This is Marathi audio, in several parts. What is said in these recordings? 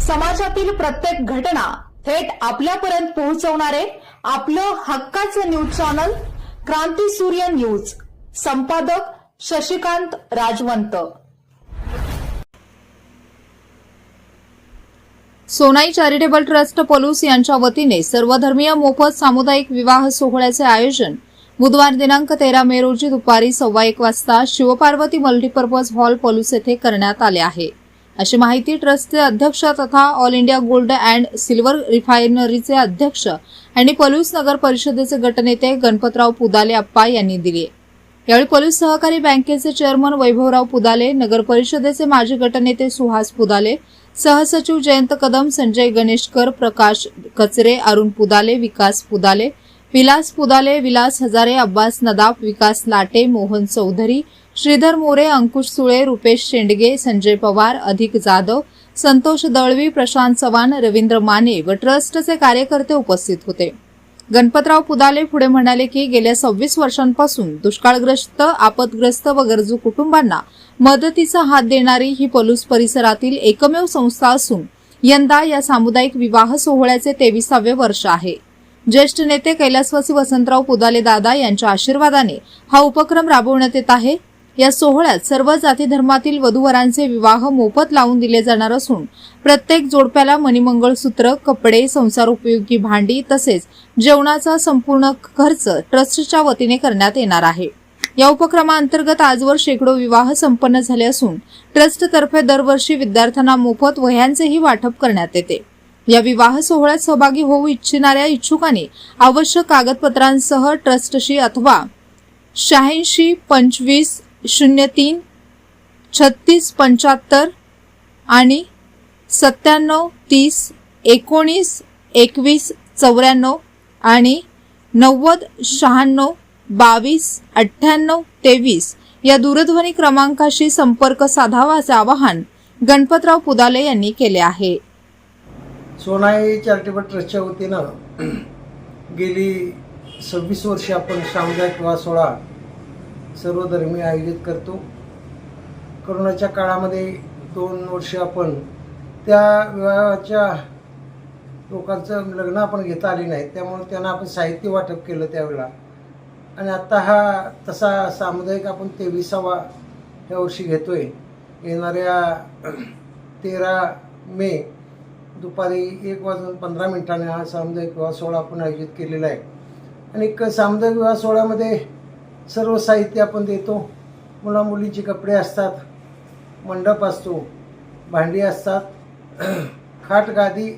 समाजातील प्रत्येक घटना थेट आपल्यापर्यंत पोहोचवणारे आपलं हक्काचं न्यूज चॅनल क्रांती सूर्य न्यूज. संपादक शशिकांत राजवंत. सोनाई चॅरिटेबल ट्रस्ट पलूस यांच्या वतीने सर्वधर्मीय मोफत सामुदायिक विवाह सोहळ्याचे आयोजन बुधवार दिनांक 13 मे रोजी दुपारी 1:15 वाजता शिवपार्वती मल्टीपर्पज हॉल पलूस येथे करण्यात आले आहे, अशी माहिती ट्रस्टचे अध्यक्ष तथा All India Gold and Silver रिफायनरीचे अध्यक्ष आणि पलूस नगर परिषदेचे गटनेते गणपतराव पुदाले अप्पा यांनी दिली. यावेळी पलूस सहकारी बँकेचे चेअरमन वैभवराव पुदाले, नगर परिषदेचे माजी गटनेते सुहास पुदाले, सहसचिव जयंत कदम, संजय गणेशकर, प्रकाश कचरे, अरुण पुदाले, विकास पुदाले, विलास पुदाले, विलास हजारे, अब्बास नदाफ, विकास लाटे, मोहन चौधरी, श्रीधर मोरे, अंकुश सुळे, रुपेश शेंडगे, संजय पवार, अधिक जाधव, संतोष दळवी, प्रशांत चव्हाण, रवींद्र माने व ट्रस्टचे कार्यकर्ते उपस्थित होते. गणपतराव पुदाले पुढे म्हणाले की गेल्या 26 वर्षांपासून दुष्काळग्रस्त, आपदग्रस्त व गरजू कुटुंबांना मदतीचा हात देणारी ही पलूस परिसरातील एकमेव संस्था असून यंदा या सामुदायिक विवाह सोहळ्याचे 23वे वर्ष आहे. ज्येष्ठ नेते कैलासवासी वसंतराव पुदाले दादा यांच्या आशीर्वादाने हा उपक्रम राबवण्यात येत आहे. या सोहळ्यात सर्व जाती धर्मातील वधूवरांचे विवाह मोफत लावून दिले जाणार असून प्रत्येक जोडप्याला मणिमंगळसूत्र, कपडे, संसारोपयोगी भांडी तसेच जेवणाचा संपूर्ण खर्च ट्रस्टच्या वतीने करण्यात येणार आहे. या उपक्रमाअंतर्गत आजवर शेकडो विवाह संपन्न झाले असून ट्रस्टतर्फे दरवर्षी विद्यार्थ्यांना मोफत वह्यांचेही वाटप करण्यात येते. या विवाह सोहळ्यात सहभागी होऊ इच्छिणाऱ्या इच्छुकांनी आवश्यक कागदपत्रांसह ट्रस्टशी अथवा 86 25 03 36 75 आणि 97 30 19 21 94 आणि 90 96 22 98 23 या दूरध्वनी क्रमांकाशी संपर्क साधावा असे आवाहन गणपतराव पुदाले यांनी केले आहे. सोनाई चॅरिटेबल ट्रस्टच्या वतीनं गेली 26 वर्षे आपण सामुदायिक विवाह सोहळा सर्वधर्मीय आयोजित करतो. कोरोनाच्या काळामध्ये 2 वर्ष आपण त्या विवाहाच्या लोकांचं लग्न आपण घेता आली नाही, त्यामुळे त्यांना आपण साहित्य वाटप केलं त्यावेळेला. आणि आत्ता हा तसा सामुदायिक आपण 23वा ह्या वर्षी घेतोय. येणाऱ्या 13 मे दुपारी 1:15 हा सामुदायिक विवाह सोहळा आपण आयोजित केलेला आहे. आणि सामुदायिक विवाह सोहळ्यामध्ये सर्व साहित्य आपण देतो. मुलामुलींचे कपडे असतात, मंडप असतो, भांडी असतात, खाट गादी,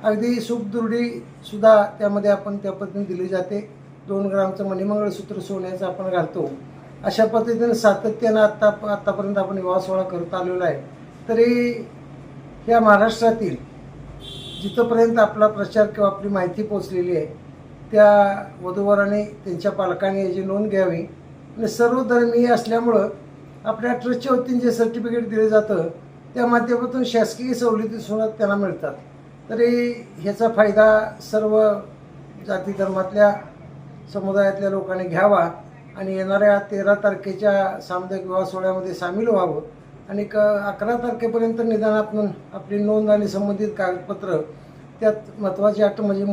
अगदी सुखदुर्डी सुद्धा त्यामध्ये आपण त्या पद्धतीने दिली जाते. 2 ग्रामचं मणिमंगळसूत्र सोन्याचं आपण घालतो. अशा पद्धतीने सातत्यानं आत्तापर्यंत आपण विवाह सोहळा करत आलेला आहे. तरी ह्या महाराष्ट्रातील जिथंपर्यंत आपला प्रचार किंवा आपली माहिती पोचलेली आहे त्या वधूवरांनी त्यांच्या पालकांनी याची नोंद घ्यावी. आणि सर्वधर्मीय असल्यामुळं आपल्या ट्रस्टच्या वतीने जे सर्टिफिकेट दिलं जातं त्या माध्यमातून शासकीय सवलतीसुद्धा त्यांना मिळतात. तरी ह्याचा फायदा सर्व जाती धर्मातल्या समुदायातल्या लोकांनी घ्यावा आणि येणाऱ्या 13 तारखेच्या सामुदायिक विवाह सोहळ्यामध्ये सामील व्हावं. आणि 11 तारखेपर्यंत निदान आपण आपली नोंद आणि संबंधित कागदपत्र, त्यात महत्त्वाची अट म्हणजे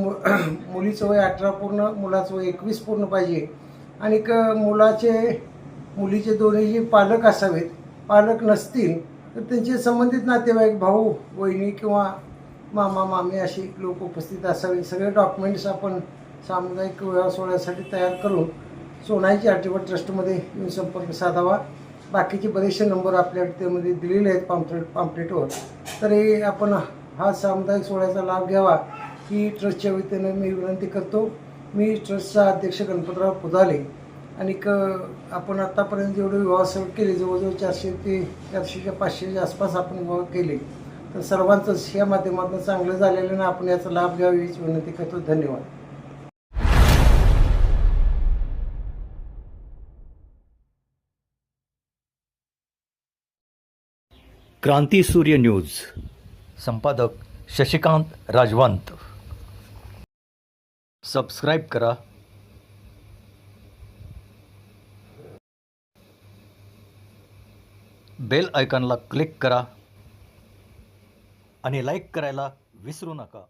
मुलीचं वय 18 पूर्ण, मुलाचं वय 21 पूर्ण पाहिजे. आणि मुलीचे दोन्ही पालक असावेत. पालक नसतील तर त्यांचे संबंधित नातेवाईक, भाऊ बहिणी किंवा मामा मामी अशी लोक उपस्थित असावे. सगळे डॉक्युमेंट्स आपण सामुदायिक विवाह सोहळ्यासाठी तयार करून सोनाई चॅरिटेबल ट्रस्टमध्ये येऊन संपर्क साधावा. बाकीचे बरेचसे नंबर आपल्याकडे त्यामध्ये दिलेले आहेत पॅम्पलेटवर. तरी आपण हा सामुदायिक सोहळ्याचा लाभ घ्यावा ही ट्रस्टच्या वतीनं मी विनंती करतो. मी ट्रस्टचा अध्यक्ष गणपतराव पुदाले. आणि आपण आत्तापर्यंत जेवढे विवाह सोहळे केले, जवळजवळ 400 ते 400च्या 500च्या आसपास आपण विवाह केले. तर सर्वांचंच या माध्यमातून चांगलं झालेलं ना, आपण याचा लाभ घ्यावा हीच विनंती करतो. धन्यवाद. क्रांती सूर्य न्यूज. संपादक शशिकांत राजवंत. सबस्क्राईब करा. बेल आयकॉनला क्लिक करा. आणि लाईक करायला विसरू नका.